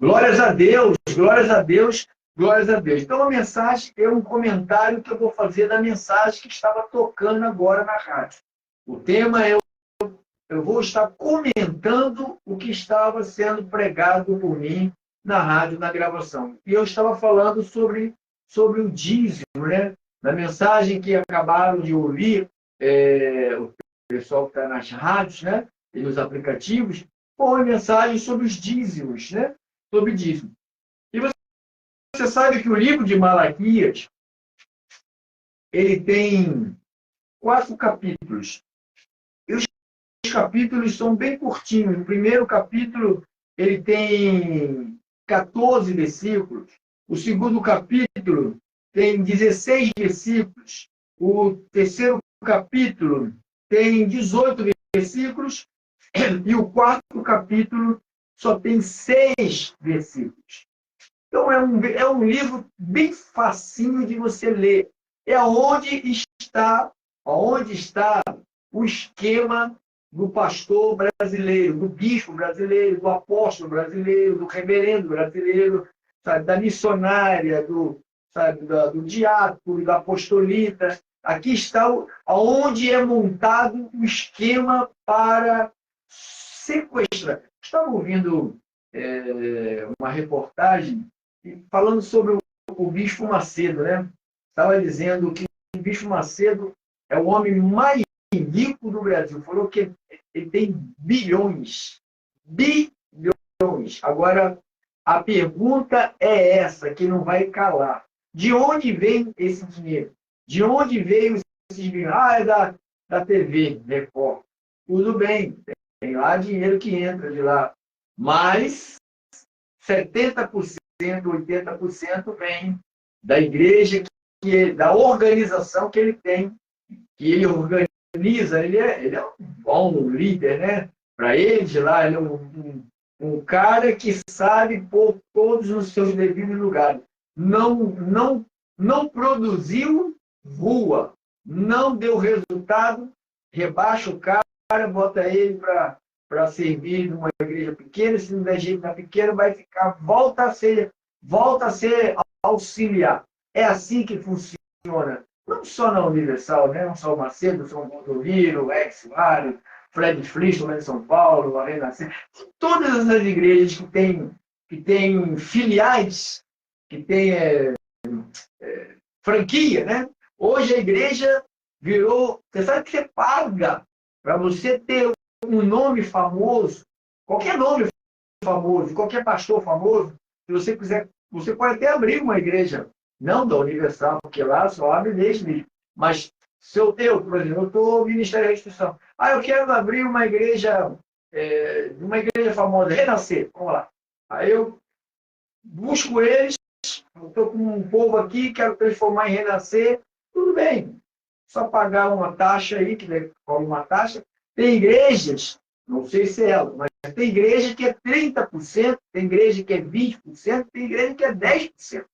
Glórias a Deus, glórias a Deus, glórias a Deus. Então, a mensagem é um comentário que eu vou fazer da mensagem que estava tocando agora na rádio. O tema é: eu vou estar comentando o que estava sendo pregado por mim na rádio, na gravação. E eu estava falando sobre o dízimo, né? Na mensagem que acabaram de ouvir, o pessoal que está nas rádios, né? E nos aplicativos, foi mensagem sobre os dízimos, né? Sobre dízimo. E você sabe que o livro de Malaquias, ele tem 4 capítulos. E os capítulos são bem curtinhos. O primeiro capítulo, ele tem 14 versículos. O segundo capítulo tem 16 versículos. O terceiro capítulo tem 18 versículos. E o quarto capítulo só tem 6 versículos. Então, é um livro bem facinho de você ler. É onde está o esquema do pastor brasileiro, do bispo brasileiro, do apóstolo brasileiro, do reverendo brasileiro, sabe, da missionária, do diácono, da apostolita. Aqui está onde é montado o esquema para sequestrar. Estava ouvindo uma reportagem falando sobre o Bispo Macedo, né? Estava dizendo que o Bispo Macedo é o homem mais rico do Brasil. Falou que ele tem bilhões. Bilhões. Agora, a pergunta é essa, que não vai calar. De onde vem esse dinheiro? De onde veio esses bilhões? Ah, é da TV, Record. Tudo bem, tem lá dinheiro que entra de lá. Mas 70%, 80% vem da igreja, da organização que ele tem, que ele organiza. Ele é um bom líder, né? Para eles lá, ele é um cara que sabe pôr todos nos seus devidos lugares. Não produziu, rua. Não deu resultado, rebaixa o cara, bota ele para servir numa igreja pequena. Se não der jeito na pequena, vai ficar, volta a ser auxiliar. É assim que funciona. Não só na Universal, né? Não só o Macedo, São Rodoliro, o Ex-Mário, Fred Frisch, lá em São Paulo, a Renascer. Todas essas igrejas que têm filiais, que têm franquia, né? Hoje a igreja virou... Você sabe que você paga para você ter um nome famoso, qualquer nome famoso, qualquer pastor famoso, se você quiser, você pode até abrir uma igreja, não da Universal, porque lá só abre mesmo. Mas se por exemplo, eu estou no Ministério da Restituição. Ah, eu quero abrir uma igreja famosa, Renascer, vamos lá. Aí eu busco eles, estou com um povo aqui, quero transformar em Renascer, tudo bem. Só pagar uma taxa aí, que cobra uma taxa. Tem igrejas, não sei se é ela, mas tem igreja que é 30%, tem igreja que é 20%, tem igreja que é 10%.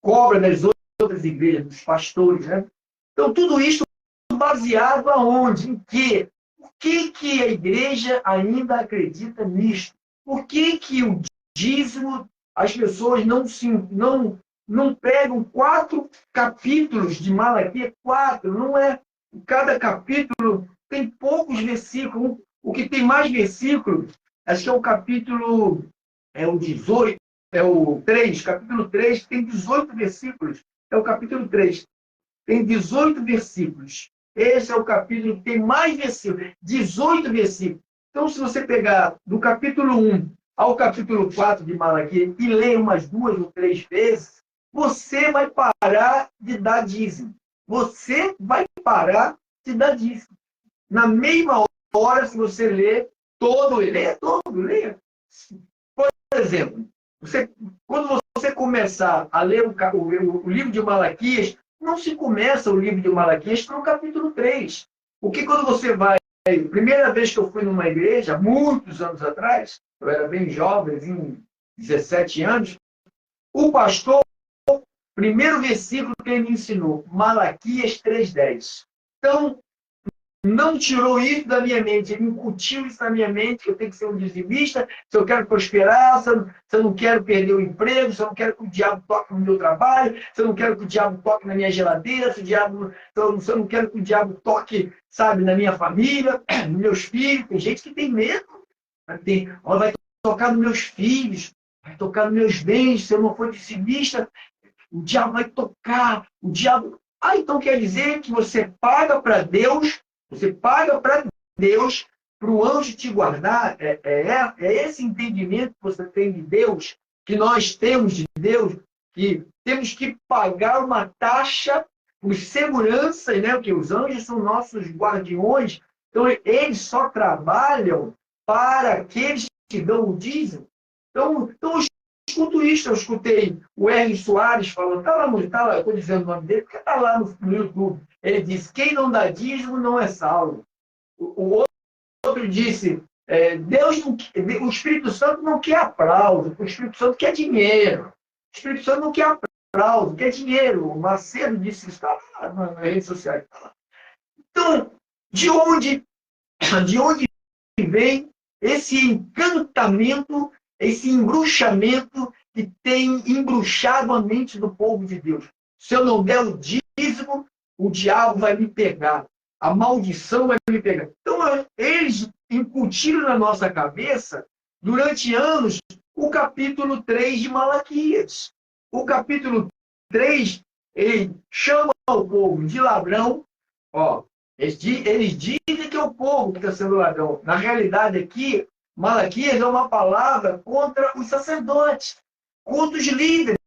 Cobra das outras igrejas, dos pastores, né? Então, tudo isso baseado aonde? Em quê? Por que a igreja ainda acredita nisso? Por que o dízimo, as pessoas não pegam 4 capítulos de Malaquias? 4, não é? Cada capítulo tem poucos versículos. O que tem mais versículos, acho que é o capítulo, o 18, é o 3, capítulo 3, tem 18 versículos. É o capítulo 3, tem 18 versículos. Esse é o capítulo que tem mais versículos, 18 versículos. Então, se você pegar do capítulo 1 ao capítulo 4 de Malaquias e ler umas 2 ou 3 vezes, você vai parar de dar dízimo. Você vai parar de dar dízimo. Na mesma hora, se você ler todo, leia. Por exemplo, quando você começar a ler o livro de Malaquias, não se começa o livro de Malaquias no capítulo 3. Porque quando você vai... Primeira vez que eu fui numa igreja, muitos anos atrás, eu era bem jovem, 17 anos, o pastor, primeiro versículo que ele me ensinou, Malaquias 3:10. Então, não tirou isso da minha mente, ele incutiu isso na minha mente, que eu tenho que ser um dizimista, se eu quero prosperar, se eu não quero perder o emprego, se eu não quero que o diabo toque no meu trabalho, se eu não quero que o diabo toque na minha geladeira, se eu não quero que o diabo toque, sabe, na minha família, nos meus filhos. Tem gente que tem medo, vai tocar nos meus filhos, vai tocar nos meus bens, se eu não for dizimista, o diabo vai tocar, o diabo... Ah, então quer dizer que você paga para Deus, para o anjo te guardar? É esse entendimento que você tem de Deus, que nós temos de Deus, que temos que pagar uma taxa por segurança, né? Porque os anjos são nossos guardiões, então eles só trabalham para aqueles que dão o dízimo. Então escuto isso, eu escutei o R. Soares falando, tá lá, eu estou dizendo o nome dele, porque está lá no YouTube. Ele disse, quem não dá dízimo não é salvo. O outro disse, Deus não, o Espírito Santo não quer aplauso, o Espírito Santo quer dinheiro. O Espírito Santo não quer aplauso, quer dinheiro. O Macedo disse isso, está lá nas redes sociais. Então, de onde vem esse encantamento, esse embruxamento que tem embruxado a mente do povo de Deus? Se eu não der o dízimo, o diabo vai me pegar, a maldição vai me pegar. Então, eles incutiram na nossa cabeça, durante anos, o capítulo 3 de Malaquias. O capítulo 3, ele chama o povo de ladrão. Ó, eles dizem que é o povo que está sendo ladrão. Na realidade, aqui, Malaquias é uma palavra contra os sacerdotes, contra os líderes.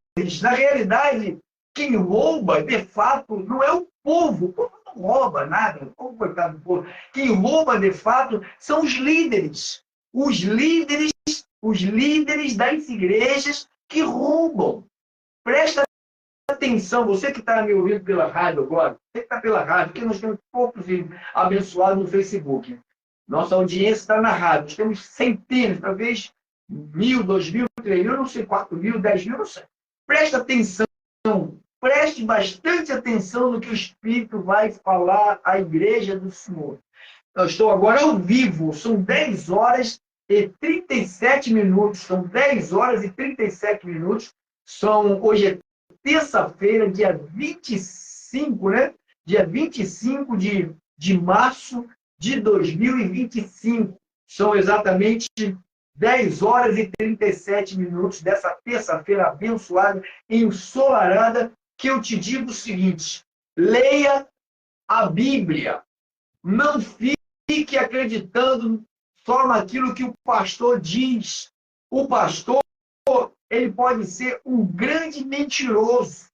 Na realidade, quem rouba, de fato, não é o povo. O povo não rouba nada. O povo, coitado do povo. Quem rouba, de fato, são os líderes. Os líderes das igrejas que roubam. Presta atenção, você que está me ouvindo pela rádio agora, você que está pela rádio, porque nós temos poucos abençoados no Facebook. Nossa audiência está na rádio. Nós temos centenas, talvez 1.000, 2.000, 3.000, não sei, 4.000, 10.000, não sei. Presta atenção, preste bastante atenção no que o Espírito vai falar à igreja do Senhor. Eu estou agora ao vivo, são 10 horas e 37 minutos, são 10 horas e 37 minutos, hoje é terça-feira, dia 25, né? Dia 25 de março de 2025. São exatamente 10 horas e 37 minutos dessa terça-feira abençoada, ensolarada, que eu te digo o seguinte: leia a Bíblia. Não fique acreditando só naquilo que o pastor diz. O pastor, ele pode ser um grande mentiroso.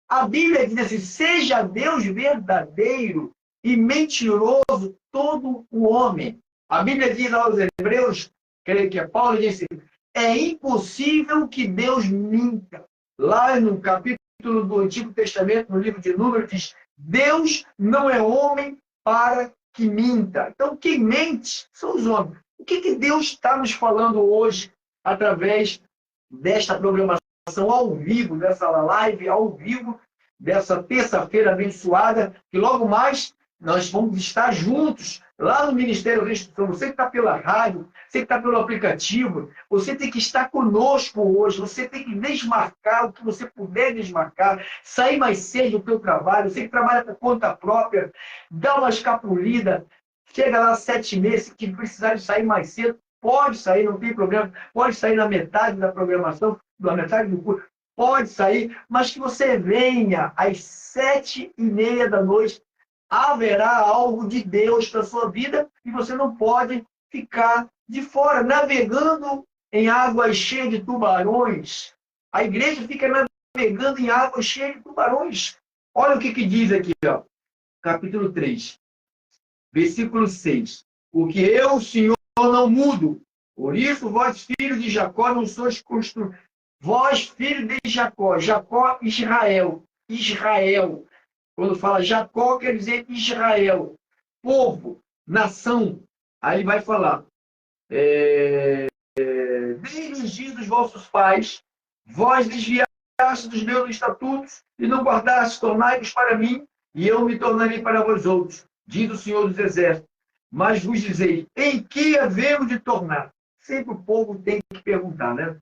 A Bíblia diz assim, seja Deus verdadeiro e mentiroso todo o homem. A Bíblia diz aos Hebreus, creio que é Paulo, disse, é impossível que Deus minta. Lá no capítulo do Antigo Testamento, no livro de Números, diz, Deus não é homem para que minta. Então, quem mente são os homens. O que Deus está nos falando hoje através desta programação ao vivo, dessa live ao vivo, dessa terça-feira abençoada, que logo mais nós vamos estar juntos lá no Ministério Restituição. Você que está pela rádio, você que está pelo aplicativo, você tem que estar conosco hoje, você tem que desmarcar o que você puder desmarcar, sair mais cedo do teu trabalho, você que trabalha por conta própria, dá uma escapulida, chega lá às 7h30, se precisar de sair mais cedo, pode sair, não tem problema, pode sair na metade da programação, na metade do curso, pode sair, mas que você venha às 7h30 da noite, haverá algo de Deus para a sua vida e você não pode ficar de fora, navegando em águas cheias de tubarões. A igreja fica navegando em águas cheias de tubarões. Olha o que diz aqui, ó, capítulo 3, versículo 6. Porque eu, o Senhor, não mudo. Por isso, vós, filhos de Jacó, não sois construídos. Vós, filhos de Jacó, Jacó, Israel. Israel. Quando fala Jacó, quer dizer Israel. Povo, nação. Aí ele vai falar. Desde os dias dos vossos pais, vós desviaste dos meus estatutos e não guardastes, tornai-vos para mim, e eu me tornarei para vós outros. diz o Senhor dos Exércitos. Mas vos dizeis, em que havemos de tornar? Sempre o povo tem que perguntar, né?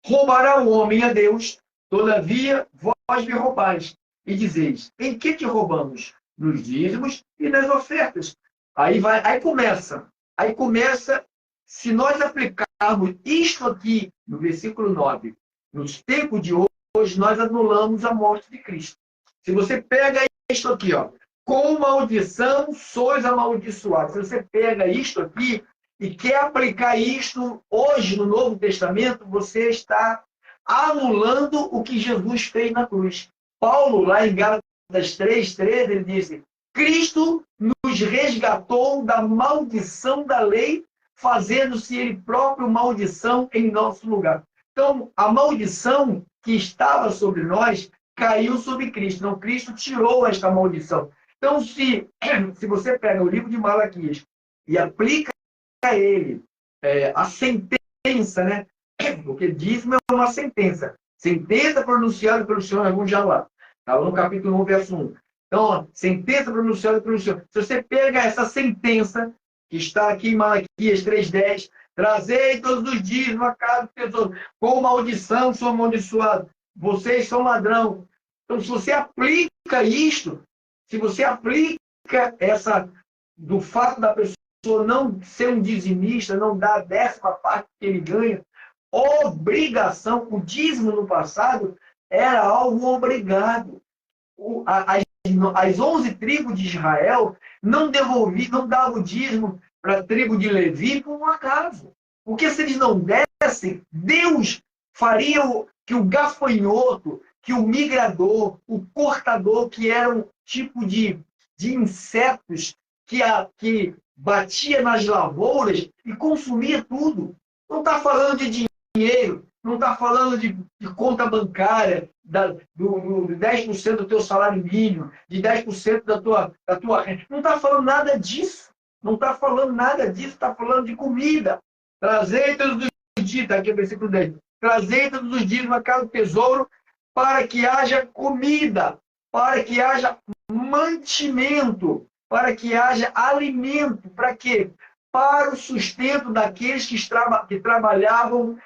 Roubará o homem a Deus, todavia vós me roubais. E dizeis, em que te roubamos? Nos dízimos e nas ofertas. Aí começa, se nós aplicarmos isto aqui no versículo 9, nos tempos de hoje, nós anulamos a morte de Cristo. Se você pega isto aqui, ó, com maldição sois amaldiçoados. Se você pega isto aqui e quer aplicar isto hoje no Novo Testamento, você está anulando o que Jesus fez na cruz. Paulo, lá em Gálatas 3:13, ele disse: Cristo nos resgatou da maldição da lei, fazendo-se ele próprio maldição em nosso lugar. Então, a maldição que estava sobre nós caiu sobre Cristo. Não, Cristo tirou esta maldição. Então, se você pega o livro de Malaquias e aplica a ele a sentença, né? Porque dízimo é uma sentença. Sentença pronunciada pelo Senhor, vamos já lá. Estava no capítulo 1, verso 1. Então, sentença pronunciada pelo Senhor. Se você pega essa sentença, que está aqui em Malaquias 3:10, trazei todos os dízimos a casa do tesouro, com maldição sou amaldiçoado, vocês são ladrão. Então, se você aplica isto, se você aplica essa, do fato da pessoa não ser um dizimista, não dar a 10ª parte que ele ganha, obrigação, o dízimo no passado era algo obrigado. As 11 tribos de Israel não davam o dízimo para a tribo de Levi por um acaso. Porque se eles não dessem, Deus faria que o gafanhoto, que o migrador, o cortador, que era um tipo de insetos que batia nas lavouras e consumia tudo. Não está falando de dinheiro, não está falando de conta bancária, do 10% do teu salário mínimo, de 10% da tua renda. Não está falando nada disso. Não está falando nada disso, está falando de comida. Trazei todos os dias, está aqui o versículo 10. Trazei todos os dias uma casa do tesouro para que haja comida, para que haja mantimento, para que haja alimento. Para quê? Para o sustento daqueles que trabalhavam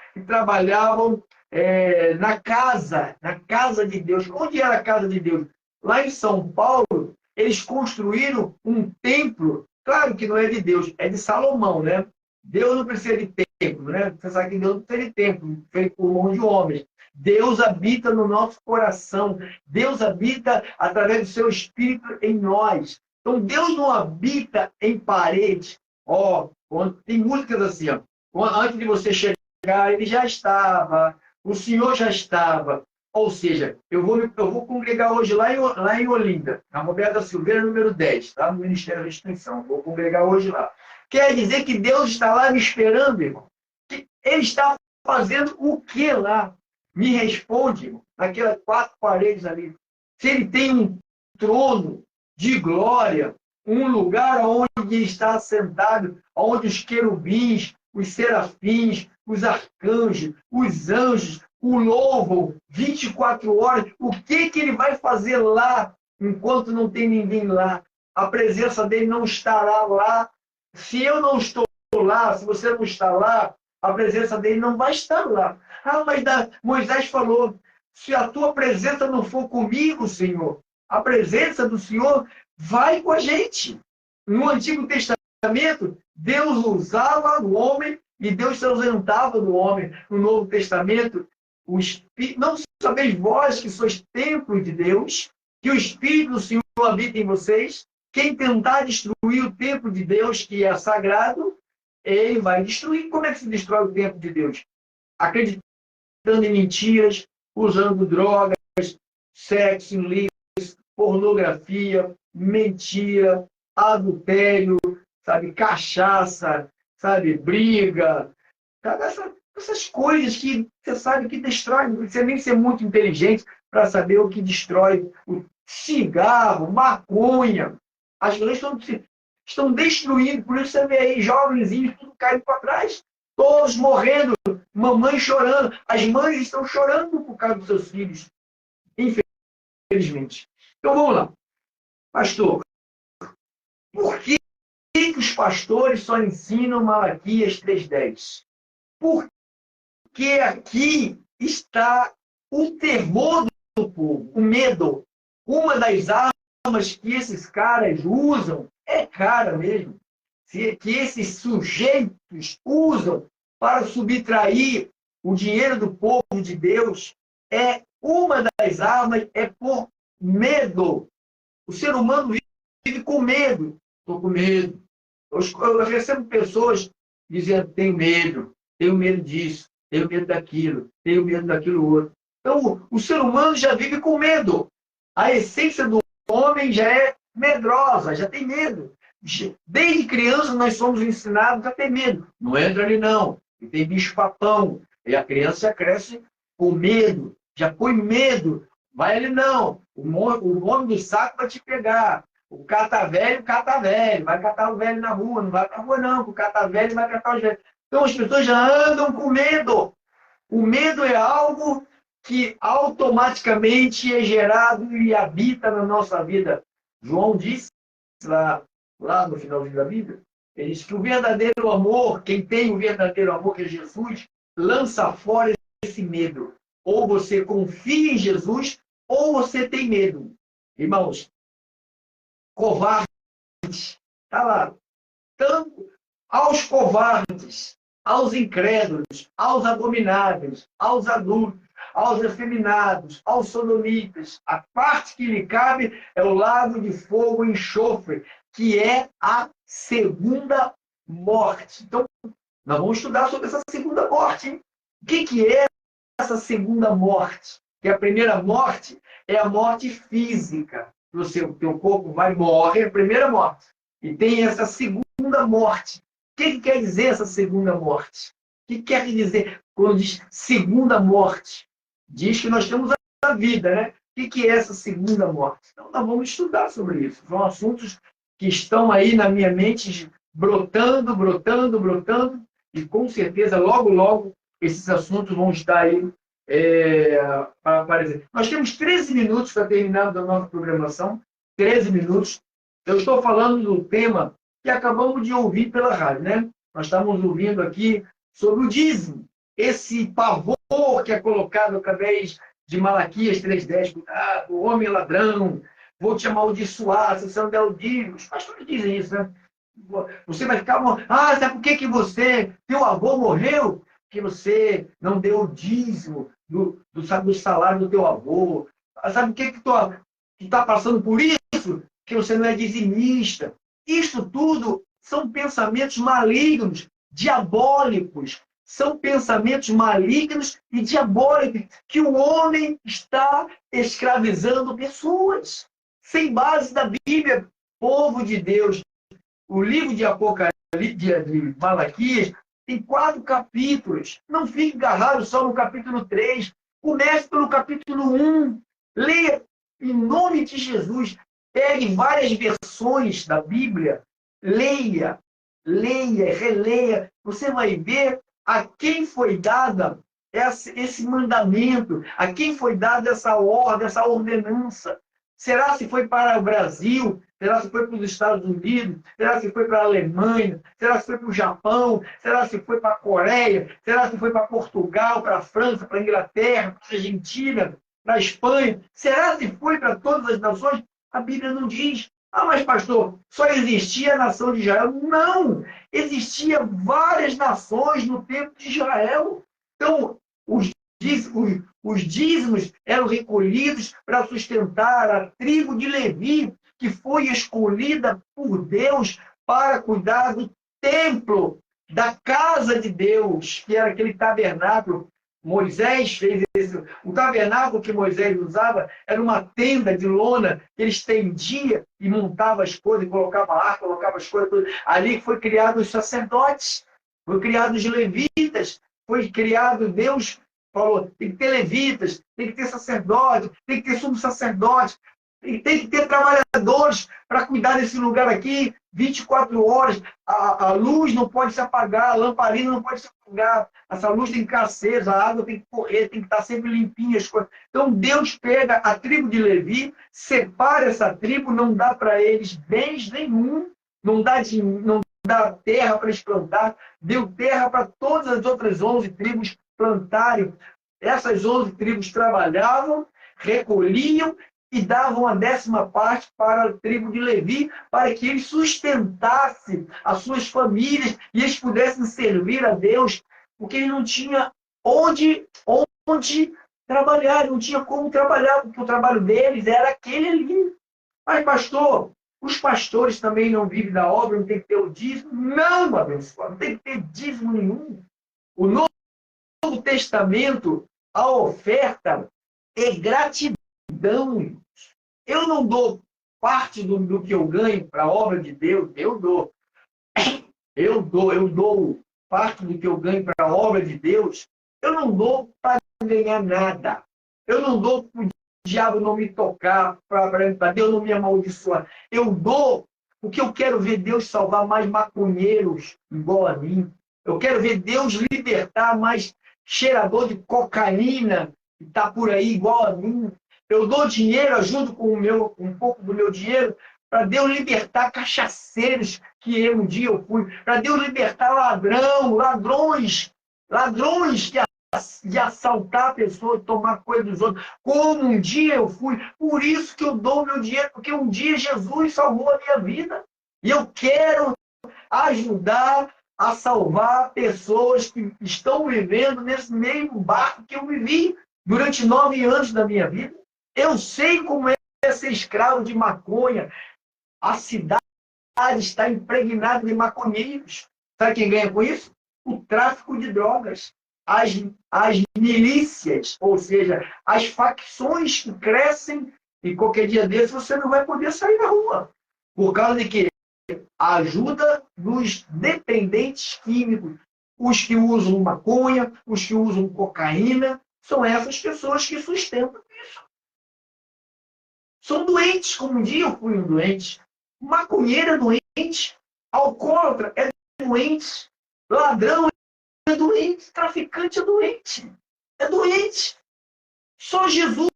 na casa de Deus. Onde era a casa de Deus? Lá em São Paulo, eles construíram um templo, claro que não é de Deus, é de Salomão, né? Deus não precisa de templo, né? Você sabe que Deus não precisa de templo, feito por mão de homens. Deus habita no nosso coração. Deus habita através do seu Espírito em nós. Então, Deus não habita em paredes. Tem músicas assim, antes de você chegar, ele já estava, o Senhor já estava. Ou seja, eu vou congregar hoje lá em Olinda, na Roberta Silveira, número 10, tá? No Ministério da Restrição. Vou congregar hoje lá. Quer dizer que Deus está lá me esperando, irmão? Ele está fazendo o que lá? Me responde, irmão, naquelas 4 paredes ali. Se ele tem um trono de glória, um lugar onde ele está sentado, onde os querubins, os serafins, os arcanjos, os anjos o louvam 24 horas. O que ele vai fazer lá enquanto não tem ninguém lá? A presença dele não estará lá. Se eu não estou lá, se você não está lá, a presença dele não vai estar lá. Mas Moisés falou, se a tua presença não for comigo, Senhor, a presença do Senhor vai com a gente. No Antigo Testamento, Deus usava o homem e Deus se ausentava do homem. No Novo Testamento, não sabeis vós que sois templo de Deus, que o Espírito do Senhor habita em vocês. Quem tentar destruir o templo de Deus, que é sagrado, ele vai destruir. Como é que se destrói o templo de Deus? Acreditando em mentiras, usando drogas, sexo ilícito, pornografia, mentira, adultério, sabe, cachaça, sabe, briga, sabe, essas coisas que você sabe que destrói. Não precisa nem ser muito inteligente para saber o que destrói. O cigarro, maconha. As leis estão destruindo. Por isso você vê aí jovenzinhos tudo caindo para trás, todos morrendo, mamãe chorando. As mães estão chorando por causa dos seus filhos, infelizmente. Então vamos lá. Pastor, Por que os pastores só ensinam Malaquias 3:10? Porque aqui está o terror do povo, o medo. Uma das armas que esses caras usam, é cara mesmo, que esses sujeitos usam para subtrair o dinheiro do povo de Deus, uma das armas é por medo. O ser humano vive com medo. Estou com medo. Eu recebo pessoas dizendo: tenho medo disso, tenho medo daquilo outro. Então, o ser humano já vive com medo. A essência do homem já é medrosa, já tem medo. Desde criança nós somos ensinados a ter medo. Não entra ali não, e tem bicho-papão. E a criança já cresce com medo, já põe medo. Vai ali não, o homem do saco vai te pegar. O cata velho, vai catar o velho na rua, não vai pra rua não, o cata velho vai catar os velhos. Então as pessoas já andam com medo. O medo é algo que automaticamente é gerado e habita na nossa vida. João disse lá no finalzinho da Bíblia, ele diz que o verdadeiro amor, quem tem o verdadeiro amor, que é Jesus, lança fora esse medo. Ou você confia em Jesus, ou você tem medo. Irmãos, covardes, está lá. Tanto aos covardes, aos incrédulos, aos abomináveis, aos adultos, aos efeminados, aos sodomitas, a parte que lhe cabe é o lago de fogo e enxofre, que é a segunda morte. Então, nós vamos estudar sobre essa segunda morte. Hein? O que é essa segunda morte? Que a primeira morte é a morte física. O teu corpo vai morrer, a primeira morte. E tem essa segunda morte. O que quer dizer essa segunda morte? O que quer dizer quando diz segunda morte? Diz que nós temos a vida, né? O que é essa segunda morte? Então, nós vamos estudar sobre isso. São assuntos que estão aí na minha mente brotando, e com certeza, logo, logo, esses assuntos vão estar aí para aparecer. Nós temos 13 minutos para terminar a nossa programação. 13 minutos. Eu estou falando do tema que acabamos de ouvir pela rádio, né? Nós estamos ouvindo aqui sobre o dízimo. Esse pavor que é colocado através de Malaquias 3:10. Cuidado, o homem ladrão, vou te amaldiçoar se você não der o dízimo. Os pastores dizem isso, né? Você vai ficar... sabe por que teu avô morreu? Porque você não deu o dízimo do salário do teu avô. Sabe o que tu está passando por isso? Que você não é dizimista. Isso tudo são pensamentos malignos, diabólicos. São pensamentos malignos e diabólicos que o homem está escravizando pessoas. Sem base da Bíblia, povo de Deus. O livro de Apocalipse, de Malaquias, tem 4 capítulos. Não fique agarrado só no capítulo 3. Comece pelo capítulo 1. Leia em nome de Jesus. Pegue várias versões da Bíblia. Leia, releia. Você vai ver a quem foi dada esse mandamento, a quem foi dada essa ordem, essa ordenança. Será se foi para o Brasil? Será se foi para os Estados Unidos? Será se foi para a Alemanha? Será se foi para o Japão? Será se foi para a Coreia? Será se foi para Portugal, para a França, para a Inglaterra, para a Argentina, para a Espanha? Será se foi para todas as nações? A Bíblia não diz. Mas pastor, só existia a nação de Israel? Não! Existia várias nações no tempo de Israel. Então, os dízimos eram recolhidos para sustentar a tribo de Levi, que foi escolhida por Deus para cuidar do templo, da casa de Deus, que era aquele tabernáculo. Moisés fez isso. O tabernáculo que Moisés usava era uma tenda de lona que ele estendia e montava as coisas, colocava a arca, colocava as coisas. Ali foi criado os sacerdotes, foi criado os levitas, foi criado Deus. Falou, tem que ter levitas, tem que ter sacerdote, tem que ter sumo sacerdote, e tem que ter trabalhadores para cuidar desse lugar aqui 24 horas. A luz não pode se apagar, a lamparina não pode se apagar, essa luz tem que ficar acesa, a água tem que correr, tem que estar sempre limpinha as coisas. Então Deus pega a tribo de Levi, separa essa tribo, não dá para eles bens nenhum, não dá terra para eles plantar, deu terra para todas as outras 11 tribos plantarem. Essas 11 tribos trabalhavam, recolhiam e davam a 10ª parte para a tribo de Levi, para que eles sustentassem as suas famílias e eles pudessem servir a Deus, porque eles não tinham onde trabalhar, não tinha como trabalhar, porque o trabalho deles era aquele ali. Mas, pastor, os pastores também não vivem da obra, não tem que ter o dízimo? Não, abençoado, não tem que ter dízimo nenhum. O Novo Testamento, a oferta é gratidão. Eu não dou parte do que eu ganho para a obra de Deus, eu dou. Eu dou parte do que eu ganho para a obra de Deus, eu não dou para ganhar nada. Eu não dou para o diabo não me tocar, para Deus não me amaldiçoar. Eu dou porque eu quero ver Deus salvar mais maconheiros igual a mim. Eu quero ver Deus libertar mais cheirador de cocaína que está por aí igual a mim. Eu dou dinheiro, ajudo com um pouco do meu dinheiro para Deus libertar cachaceiros, que um dia eu fui, para Deus libertar ladrões de assaltar pessoas, tomar coisa dos outros, como um dia eu fui. Por isso que eu dou meu dinheiro, porque um dia Jesus salvou a minha vida. E eu quero ajudar a salvar pessoas que estão vivendo nesse mesmo barco que eu vivi durante 9 anos da minha vida. Eu sei como é ser escravo de maconha. A cidade está impregnada de maconheiros. Sabe quem ganha com isso? O tráfico de drogas. As milícias, ou seja, as facções que crescem, e qualquer dia desse você não vai poder sair na rua. Por causa de quê? A ajuda dos dependentes químicos. Os que usam maconha, os que usam cocaína, são essas pessoas que sustentam isso. São doentes, como um dia eu fui um doente. Maconheiro é doente, alcoólatra é doente, ladrão é doente, traficante é doente. É doente. Só Jesus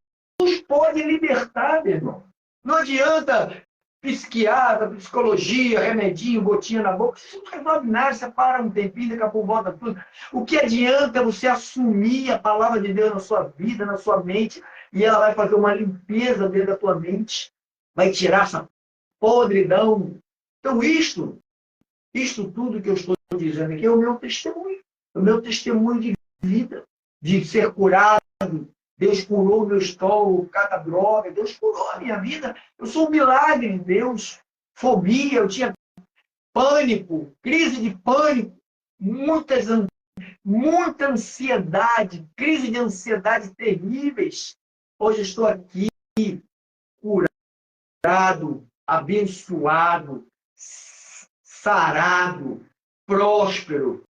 pode libertar, meu irmão. Não adianta psiquiatra, psicologia, remedinho, gotinha na boca. Isso não resolve nada, você para um tempinho, daqui a pouco volta tudo. O que adianta é você assumir a palavra de Deus na sua vida, na sua mente, e ela vai fazer uma limpeza dentro da tua mente, vai tirar essa podridão. Então, isto tudo que eu estou dizendo aqui é o meu testemunho de vida, de ser curado. Deus curou o meu estômago, cada droga, Deus curou a minha vida. Eu sou um milagre de Deus. Fobia, eu tinha pânico, crise de pânico, muita ansiedade, crise de ansiedade terríveis. Hoje estou aqui, curado, abençoado, sarado, próspero,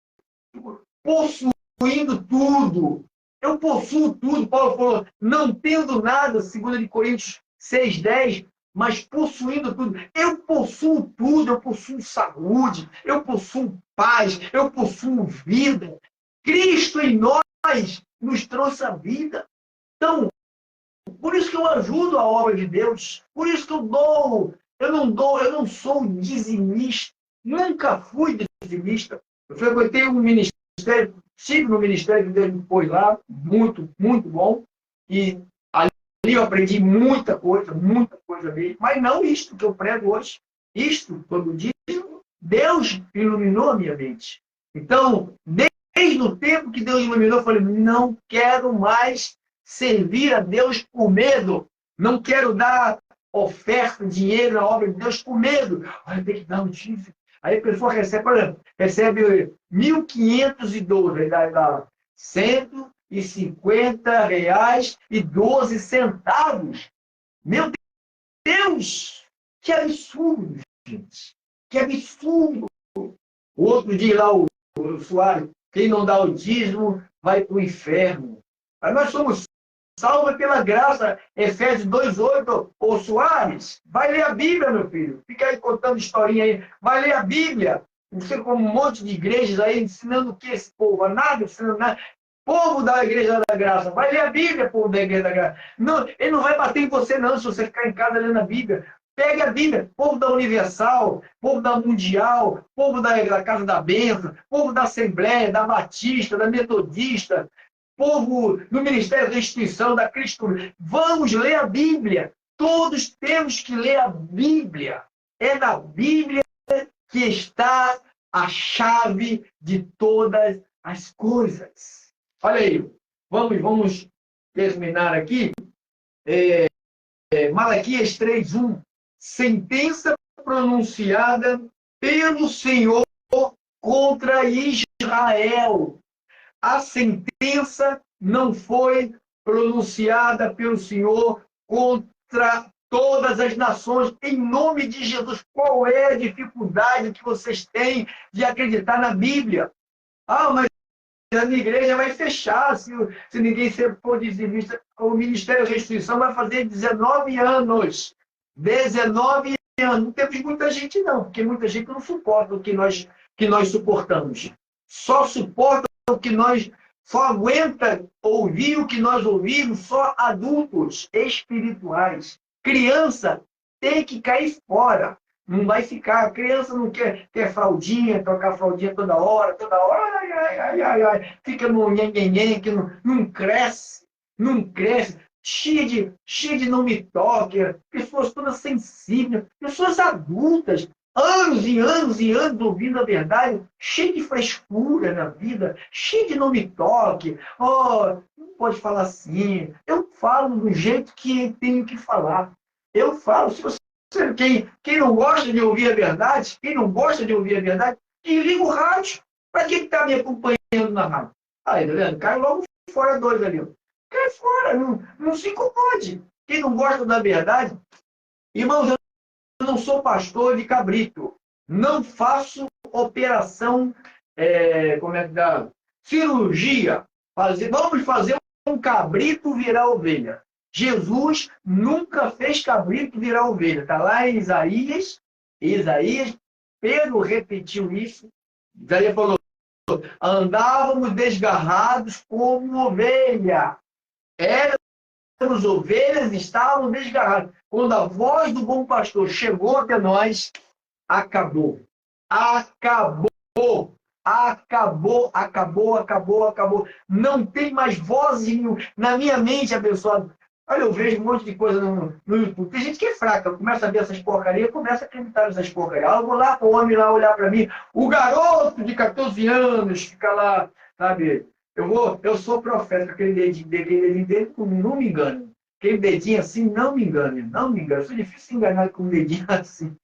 possuindo tudo. Eu possuo tudo. Paulo falou, não tendo nada, 2 Coríntios 6:10, mas possuindo tudo. Eu possuo tudo, eu possuo saúde, eu possuo paz, eu possuo vida. Cristo em nós nos trouxe a vida. Então, por isso que eu ajudo a obra de Deus. Por isso que eu dou. Eu não sou dizimista. Nunca fui dizimista. Eu frequentei um ministério, estive no ministério que Deus me pôs lá, muito, muito bom. E ali eu aprendi muita coisa mesmo. Mas não isto que eu prego hoje. Isto, quando digo, Deus iluminou a minha mente. Então, desde o tempo que Deus iluminou, eu falei, não quero mais servir a Deus por medo. Não quero dar oferta, dinheiro na obra de Deus por medo. Olha, tem que dar um dízimo. Aí a pessoa recebe, por exemplo, recebe 1.512, dá R$ 150,12. Meu Deus! Que absurdo, gente! Que absurdo! O outro diz lá, o Soares, quem não dá o dízimo vai para o inferno. Mas nós somos salvos pela graça. Efésios 2:8. Ô Soares, vai ler a Bíblia, meu filho. Fica aí contando historinha aí. Vai ler a Bíblia. Você como um monte de igrejas aí ensinando o que esse povo? Nada, ensinando nada. Povo da Igreja da Graça, vai ler a Bíblia, povo da Igreja da Graça. Não, ele não vai bater em você, não, se você ficar em casa lendo a Bíblia. Pegue a Bíblia, povo da Universal, povo da Mundial, povo da Casa da Bênção, povo da Assembleia, da Batista, da Metodista, povo do Ministério da Instituição, da Cristo. Vamos ler a Bíblia. Todos temos que ler a Bíblia. É na Bíblia que está a chave de todas as coisas. Olha aí, vamos terminar aqui. Malaquias 3:1. Sentença pronunciada pelo Senhor contra Israel. A sentença não foi pronunciada pelo Senhor contra todas as nações, em nome de Jesus. Qual é a dificuldade que vocês têm de acreditar na Bíblia? Ah, mas a minha igreja vai fechar se ninguém for dizimista. O Ministério da Restituição vai fazer 19 anos. 19 anos. Não temos muita gente, não, porque muita gente não suporta o que nós suportamos. Só suporta o que nós... Só aguenta ouvir o que nós ouvimos só adultos espirituais. Criança tem que cair fora. Não vai ficar. A criança não quer fraldinha, trocar fraldinha toda hora, ai. Fica no nhenhenhen, que não cresce. Não cresce. Cheia de não me toque. Pessoas todas sensíveis. Pessoas adultas. Anos e anos e anos ouvindo a verdade, cheio de frescura na vida, cheio de não me toque. Oh, não pode falar assim. Eu falo do jeito que tenho que falar. Eu falo. Se você, quem não gosta de ouvir a verdade, desliga o rádio. Para que está me acompanhando na rádio? Aí, tá vendo? Cai logo fora dois ali. Cai fora, não se incomode. Quem não gosta da verdade, irmãos, eu não sou pastor de cabrito. Não faço operação, cirurgia. Vamos fazer um cabrito virar ovelha. Jesus nunca fez cabrito virar ovelha. Está lá em Isaías. Pedro repetiu isso. Isaías falou: andávamos desgarrados como ovelha. Éramos ovelhas, estávamos desgarrados. Quando a voz do bom pastor chegou até nós, acabou. Acabou. Não tem mais voz na minha mente, abençoado. Olha, eu vejo um monte de coisa no YouTube. Tem gente que é fraca, começa a ver essas porcarias, começa a acreditar nessas porcarias. Eu vou lá, o homem lá olhar para mim, o garoto de 14 anos fica lá, sabe? Eu sou profeta, aquele dedinho dele, não me engano. Aquele dedinho assim, não me engane. Eu sou difícil enganar com um dedinho assim.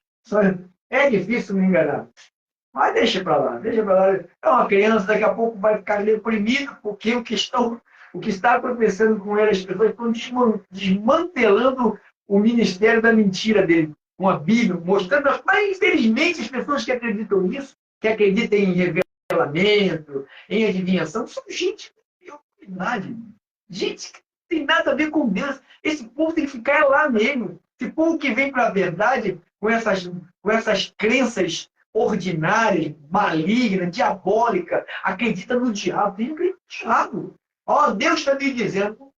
É difícil me enganar. Mas deixa para lá. É uma criança, daqui a pouco vai ficar deprimido, porque o que está acontecendo com ele, as pessoas estão desmantelando o ministério da mentira dele, com a Bíblia, mostrando. Mas, infelizmente, as pessoas que acreditam nisso, que acreditam em revelamento, em adivinhação, são gente de autoridade. Gente que não tem nada a ver com Deus. Esse povo tem que ficar lá mesmo. Esse povo que vem para a verdade com essas crenças ordinárias, malignas, diabólicas, acredita no diabo. Tem que acreditar no diabo. Ó, Deus está me dizendo,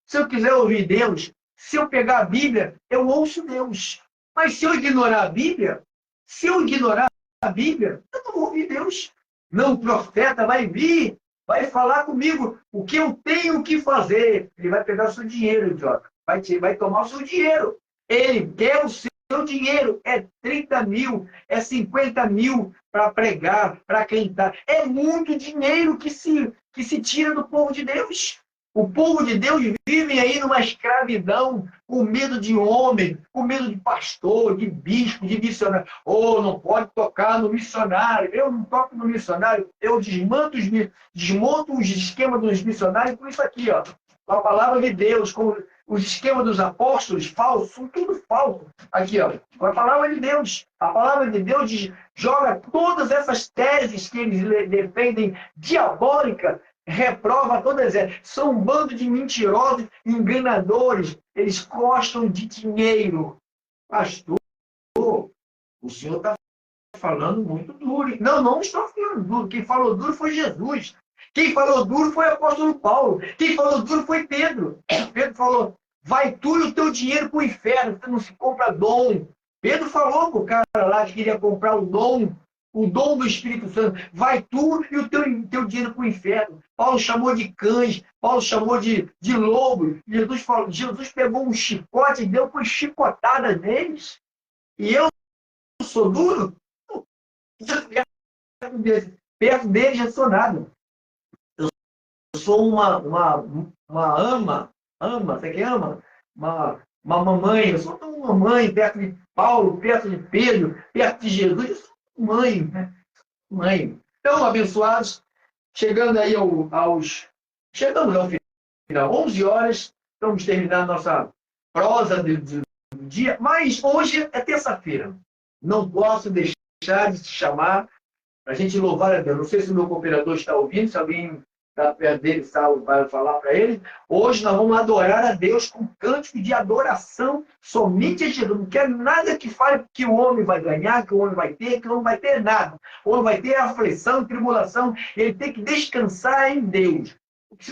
se eu quiser ouvir Deus, se eu pegar a Bíblia, eu ouço Deus. Mas se eu ignorar a Bíblia, eu não vou ouvir Deus. Não, o profeta vai vir, vai falar comigo o que eu tenho que fazer. Ele vai pegar o seu dinheiro, idiota. Vai tomar o seu dinheiro. Ele quer o seu dinheiro. É 30 mil, é 50 mil para pregar, para cantar. É muito dinheiro que se tira do povo de Deus. O povo de Deus vive aí numa escravidão, com medo de homem, com medo de pastor, de bispo, de missionário. Oh, não pode tocar no missionário. Eu não toco no missionário. Eu desmonto os esquemas dos missionários com isso aqui, ó. A palavra de Deus, com os esquemas dos apóstolos falsos, são tudo falso. Aqui, ó, com a palavra de Deus. A palavra de Deus joga todas essas teses que eles defendem diabólica, reprova todas elas. São um bando de mentirosos, enganadores. Eles gostam de dinheiro. Pastor, o senhor está falando muito duro. Não estou falando duro. Quem falou duro foi Jesus. Quem falou duro foi o apóstolo Paulo. Quem falou duro foi Pedro. Pedro falou: vai tu e o teu dinheiro para o inferno, você não se compra dom. Pedro falou para o cara lá que queria comprar o dom do Espírito Santo. Vai tu e o teu dinheiro para o inferno. Paulo chamou de cães, Paulo chamou de lobo. Jesus pegou um chicote e deu por chicotada neles. E eu sou duro? Perto dele já sou nada. Eu sou uma ama, você que ama? Uma mamãe, eu sou uma mãe perto de Paulo, perto de Pedro, perto de Jesus, eu sou mãe, né? Mãe. Então, abençoados, chegando aí chegamos ao final, 11 horas, estamos terminando nossa prosa do dia, mas hoje é terça-feira. Não posso deixar de te chamar para a gente louvar a Deus. Não sei se o meu cooperador está ouvindo, se alguém está perto dele vai falar para ele. Hoje nós vamos adorar a Deus com cântico de adoração somente a Jesus. Não quero nada que fale que o homem vai ganhar, que o homem vai ter, que o homem vai ter nada. O homem vai ter aflição, tribulação. Ele tem que descansar em Deus.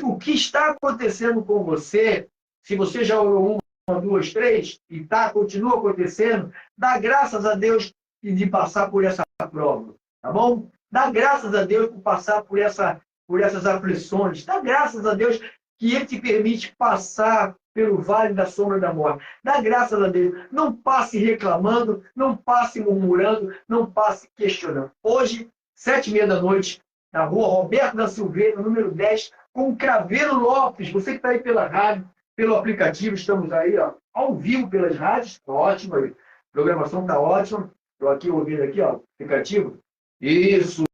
O que está acontecendo com você, se você já orou uma, duas, três, e continua acontecendo, dá graças a Deus de passar por essa prova. Tá bom? Dá graças a Deus por passar por essas aflições. Dá graças a Deus que Ele te permite passar pelo vale da sombra da morte. Dá graças a Deus. Não passe reclamando, não passe murmurando, não passe questionando. Hoje, 7h30 da noite, na rua Roberto da Silveira, número 10, com Craveiro Lopes. Você que está aí pela rádio, pelo aplicativo, estamos aí ao vivo pelas rádios. Ótimo, a programação está ótima. Estou aqui ouvindo aqui, aplicativo. Isso.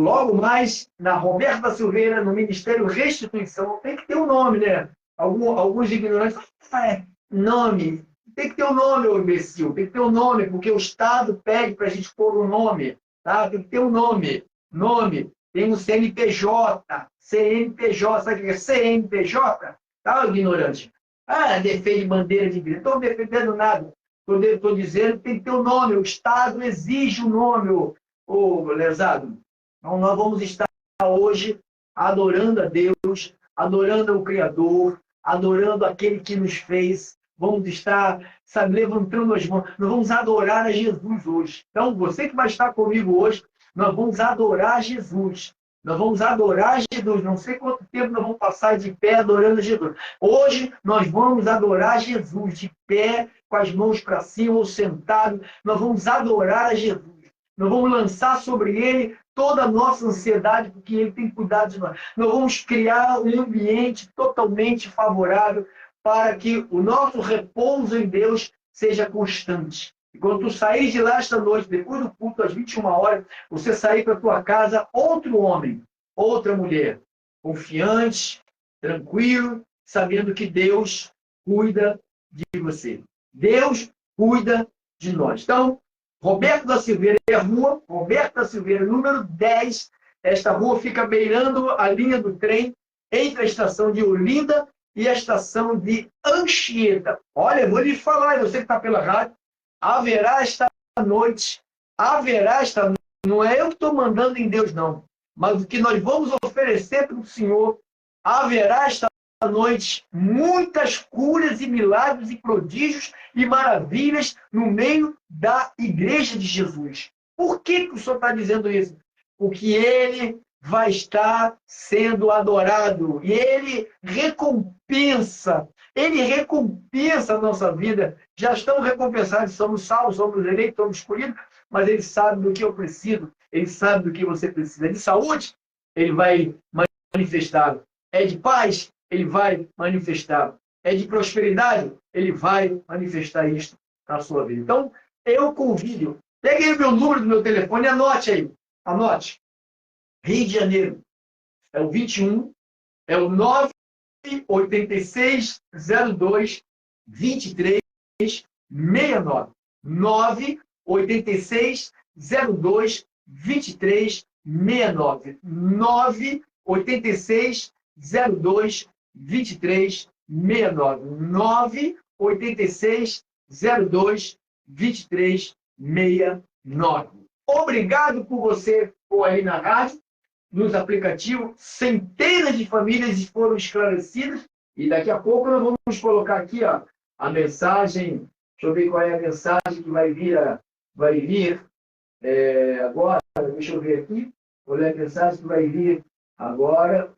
Logo mais, na Roberta Silveira, no Ministério Restituição, tem que ter um nome, né? Alguns ignorantes falam, nome. Tem que ter um nome, ô imbecil. Tem que ter um nome, porque o Estado pede para a gente pôr um nome. Tá? Tem que ter um nome. Nome. Tem um CNPJ. CNPJ. Sabe o que é CNPJ? Tá, ignorante? Defende bandeira de igreja. Não estou defendendo nada. Estou dizendo que tem que ter um nome. O Estado exige um nome, ô lesado. Então, nós vamos estar hoje adorando a Deus, adorando o Criador, adorando aquele que nos fez. Vamos estar, levantando as mãos. Nós vamos adorar a Jesus hoje. Então, você que vai estar comigo hoje, nós vamos adorar Jesus. Nós vamos adorar Jesus. Não sei quanto tempo nós vamos passar de pé adorando Jesus. Hoje, nós vamos adorar Jesus de pé, com as mãos para cima ou sentado. Nós vamos adorar a Jesus. Nós vamos lançar sobre ele toda a nossa ansiedade, porque ele tem cuidado de nós. Nós vamos criar um ambiente totalmente favorável para que o nosso repouso em Deus seja constante. E quando tu sair de lá esta noite, depois do culto, às 21 horas, você sair para a tua casa outro homem, outra mulher, confiante, tranquilo, sabendo que Deus cuida de você. Deus cuida de nós. Então, Roberto da Silveira é a rua, Roberto da Silveira, número 10. Esta rua fica beirando a linha do trem entre a estação de Olinda e a estação de Anchieta. Olha, eu vou lhe falar, você que está pela rádio, haverá esta noite, não é eu que estou mandando em Deus, não, mas o que nós vamos oferecer para o Senhor, haverá esta noite muitas curas e milagres e prodígios e maravilhas no meio da igreja de Jesus. Por que o Senhor está dizendo isso? Porque ele vai estar sendo adorado e ele recompensa a nossa vida. Já estamos recompensados, somos salvos, somos eleitos, somos escolhidos, mas ele sabe do que eu preciso, ele sabe do que você precisa. De saúde, ele vai manifestar. É de paz, ele vai manifestar. É de prosperidade, ele vai manifestar isto na sua vida. Então, eu convido. Pegue o meu número do meu telefone e anote aí. Anote. Rio de Janeiro. É o 21, é o 98602 2369. 98602 2369. 98602 2369. 98602 2369. Obrigado por você for aí na rádio, nos aplicativos. Centenas de famílias foram esclarecidas E daqui a pouco nós vamos colocar aqui, ó, a mensagem. Deixa eu ver qual é a mensagem que vai vir agora. Deixa eu ver aqui. Qual é a mensagem que vai vir agora?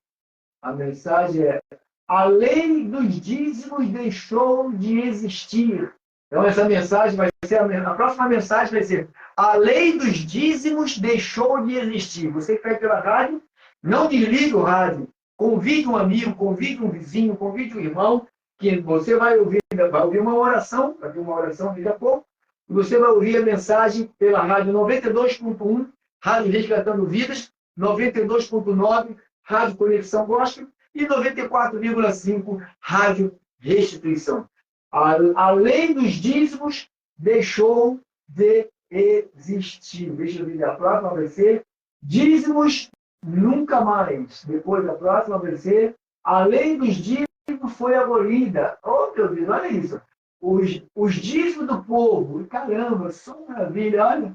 A mensagem é: a lei dos dízimos deixou de existir. Então, essa mensagem vai ser, a próxima mensagem vai ser: a lei dos dízimos deixou de existir. Você que está pela rádio, não desligue o rádio. Convide um amigo, convide um vizinho, convide um irmão, que você vai ouvir uma oração, vai ter uma oração daqui a pouco, e você vai ouvir a mensagem pela rádio 92.1, Rádio Resgatando Vidas, 92.9, Rádio Conexão Gospel, e 94,5, Rádio Restituição. A lei dos dízimos deixou de existir. Deixa eu ver, a próxima vai ser dízimos nunca mais. Depois da próxima vai ser a lei dos dízimos foi abolida. Oh, meu Deus, olha isso. Os dízimos do povo. Caramba, só maravilha. Olha,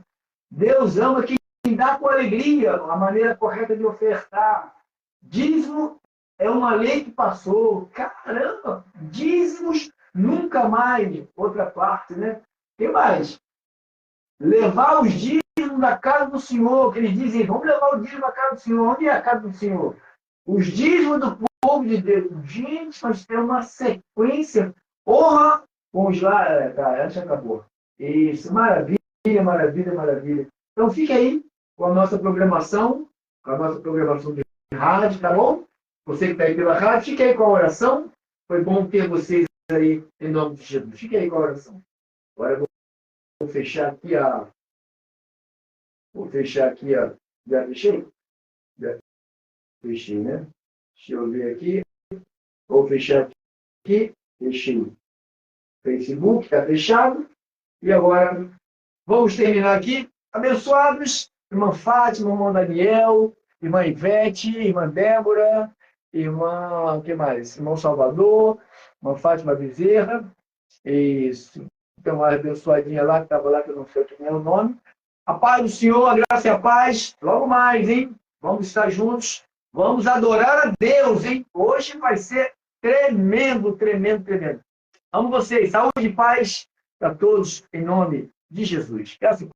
Deus ama quem dá com alegria a maneira correta de ofertar. Dízimo é uma lei que passou. Caramba, dízimos nunca mais. Outra parte, né? O que mais? Levar os dízimos da casa do Senhor, que eles dizem, vamos levar o dízimo da casa do Senhor. Onde é a casa do Senhor? Os dízimos do povo de Deus. Gente, nós temos uma sequência. Honra, vamos lá, cara, já acabou. Isso, maravilha, maravilha, maravilha. Então fique aí com a nossa programação de rádio, tá bom? Você que está aí pela rádio, fique aí com a oração. Foi bom ter vocês aí, em nome de Jesus. Fique aí com a oração. Agora eu vou fechar aqui a... Já fechei? Já fechei, né? Deixa eu ver aqui. Vou fechar aqui. Fechei. Facebook está fechado. E agora, vamos terminar aqui. Abençoados, irmã Fátima, irmão Daniel, irmã Ivete, irmã Débora, irmã, o que mais? Irmão Salvador, irmã Fátima Bezerra. Isso. Então, uma abençoadinha lá, que estava lá, que eu não sei quem é o nome. A paz do Senhor, a graça e a paz. Logo mais, hein? Vamos estar juntos. Vamos adorar a Deus, hein? Hoje vai ser tremendo, tremendo, tremendo. Amo vocês. Saúde e paz para todos, em nome de Jesus. Graças